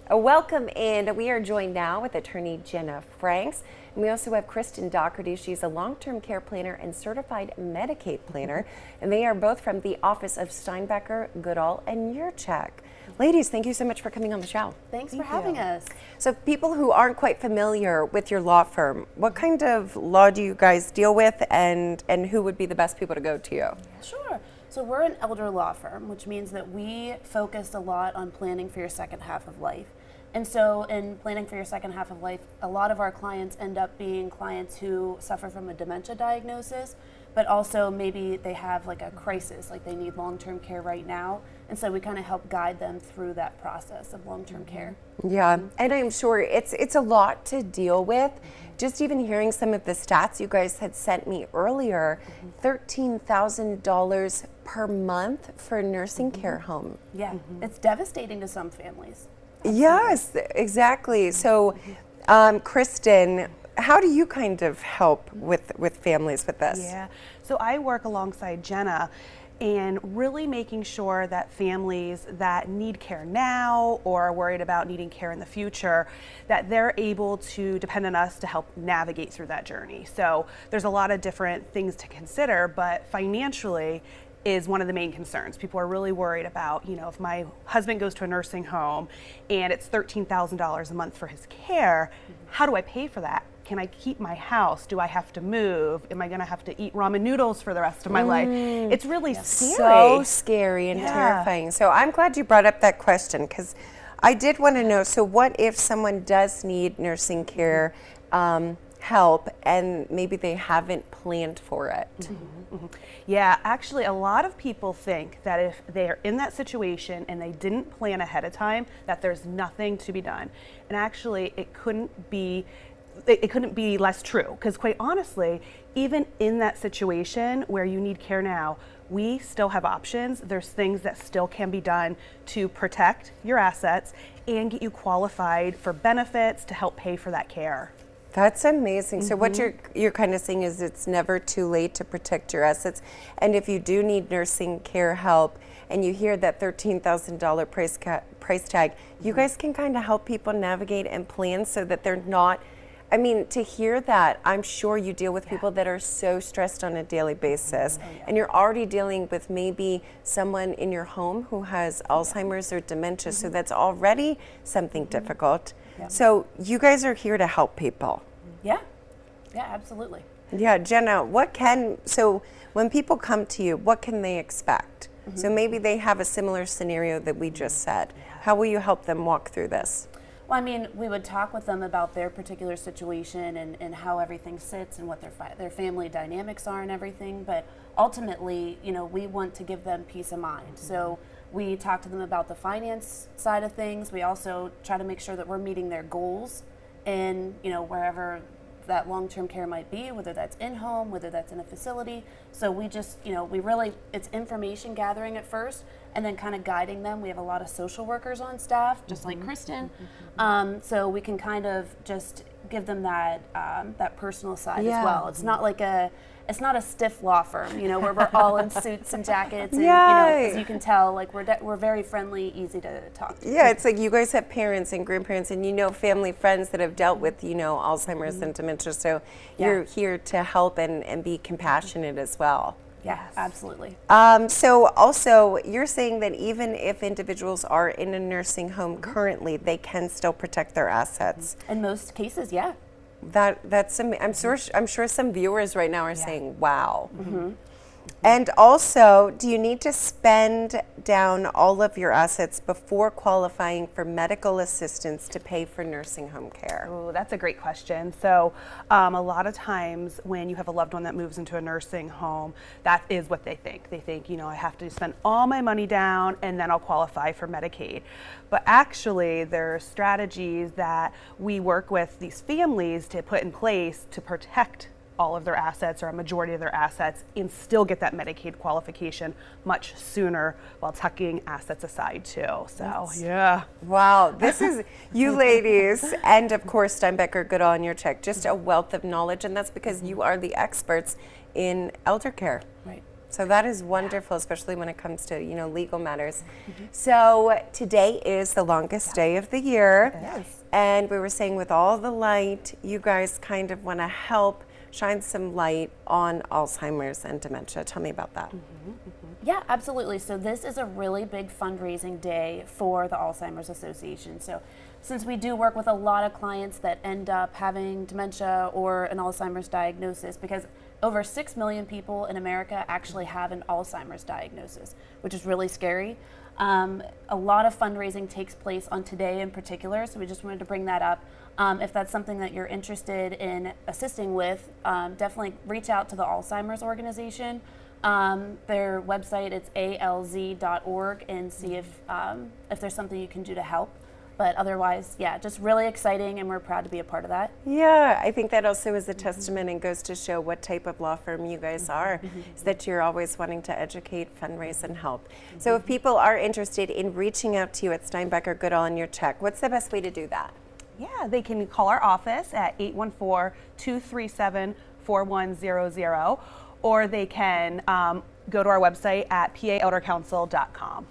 Welcome, and we are joined now with attorney Jenna Franks. And we also have Kristen Doherty. She's a long-term care planner and certified Medicaid planner. And they are both from the office of Steinbacher, Goodall, and Yurchak. Ladies, thank you so much for coming on the show. Thanks for having us. So people who aren't quite familiar with your law firm, what kind of law do you guys deal with, and who would be the best people to go to? Sure. So we're an elder law firm, which means that we focus a lot on planning for your second half of life. And so in planning for your second half of life, a lot of our clients end up being clients who suffer from a dementia diagnosis, but also maybe they have like a crisis, like they need long-term care right now. And so we kind of help guide them through that process of long-term care. Yeah, and I'm sure it's a lot to deal with. Just even hearing some of the stats you guys had sent me earlier, $13,000 per month for a nursing care home. Yeah, it's devastating to some families. Yes, exactly. So, Kristen, how do you kind of help with families with this? Yeah, so I work alongside Jenna and really making sure that families that need care now or are worried about needing care in the future, that they're able to depend on us to help navigate through that journey. So there's a lot of different things to consider, but financially is one of the main concerns. People are really worried about, if my husband goes to a nursing home and it's $13,000 a month for his care, how do I pay for that? Can I keep my house? Do I have to move? Am I gonna have to eat ramen noodles for the rest of my life? It's really scary. So scary and terrifying. So I'm glad you brought up that question, because I did want to know, so what if someone does need nursing care help and maybe they haven't planned for it? Yeah, actually a lot of people think that if they're in that situation and they didn't plan ahead of time, that there's nothing to be done. And actually it couldn't be less true, because quite honestly, even in that situation where you need care now, we still have options. There's things that still can be done to protect your assets and get you qualified for benefits to help pay for that care. That's amazing. So what you're kind of saying is it's never too late to protect your assets. And if you do need nursing care help and you hear that $13,000 price tag, you guys can kind of help people navigate and plan so that they're not, I mean, to hear that, I'm sure you deal with people that are so stressed on a daily basis, and you're already dealing with maybe someone in your home who has Alzheimer's or dementia, so that's already something difficult. So you guys are here to help people. Yeah, absolutely. Yeah, Jenna, so when people come to you, what can they expect? So maybe they have a similar scenario that we just said. How will you help them walk through this? Well, I mean, we would talk with them about their particular situation and how everything sits and what their family dynamics are and everything. But ultimately, we want to give them peace of mind. So we talk to them about the finance side of things. We also try to make sure that we're meeting their goals in, wherever that long-term care might be, whether that's in-home, whether that's in a facility. So we just, it's information gathering at first and then kind of guiding them. We have a lot of social workers on staff, just like Kristen. So we can kind of just give them that that personal side as well. It's not like it's not a stiff law firm, where we're all in suits and jackets, and as you can tell, like we're very friendly, easy to talk to. Yeah, it's like you guys have parents and grandparents, and family friends that have dealt with Alzheimer's and dementia. So you're here to help and be compassionate as well. Yeah, absolutely. So also, you're saying that even if individuals are in a nursing home currently, they can still protect their assets. In most cases, yeah. I'm sure some viewers right now are saying, "Wow." And also, do you need to spend down all of your assets before qualifying for medical assistance to pay for nursing home care? Oh, that's a great question. So a lot of times when you have a loved one that moves into a nursing home, that is what they think. They think, I have to spend all my money down and then I'll qualify for Medicaid. But actually, there are strategies that we work with these families to put in place to protect all of their assets or a majority of their assets and still get that Medicaid qualification much sooner while tucking assets aside too. So yeah. Wow, this is you ladies and of course Steinbacher, Goodall, and Yurchak, just a wealth of knowledge, and that's because you are the experts in elder care. Right. So that is wonderful, especially when it comes to, legal matters. So today is the longest day of the year. Yes. And we were saying with all the light, you guys kind of want to help shine some light on Alzheimer's and dementia. Tell me about that. Yeah, absolutely. So this is a really big fundraising day for the Alzheimer's Association. So since we do work with a lot of clients that end up having dementia or an Alzheimer's diagnosis, because over 6 million people in America actually have an Alzheimer's diagnosis, which is really scary. A lot of fundraising takes place on today in particular, so we just wanted to bring that up. If that's something that you're interested in assisting with, definitely reach out to the Alzheimer's organization. Their website, it's alz.org, and see if there's something you can do to help. But otherwise, yeah, just really exciting, and we're proud to be a part of that. Yeah, I think that also is a testament and goes to show what type of law firm you guys are, is that you're always wanting to educate, fundraise, and help. So if people are interested in reaching out to you at Steinbacher, Goodall, and Yurchak, what's the best way to do that? Yeah, they can call our office at 814-237-4100, or they can go to our website at paeldercouncil.com.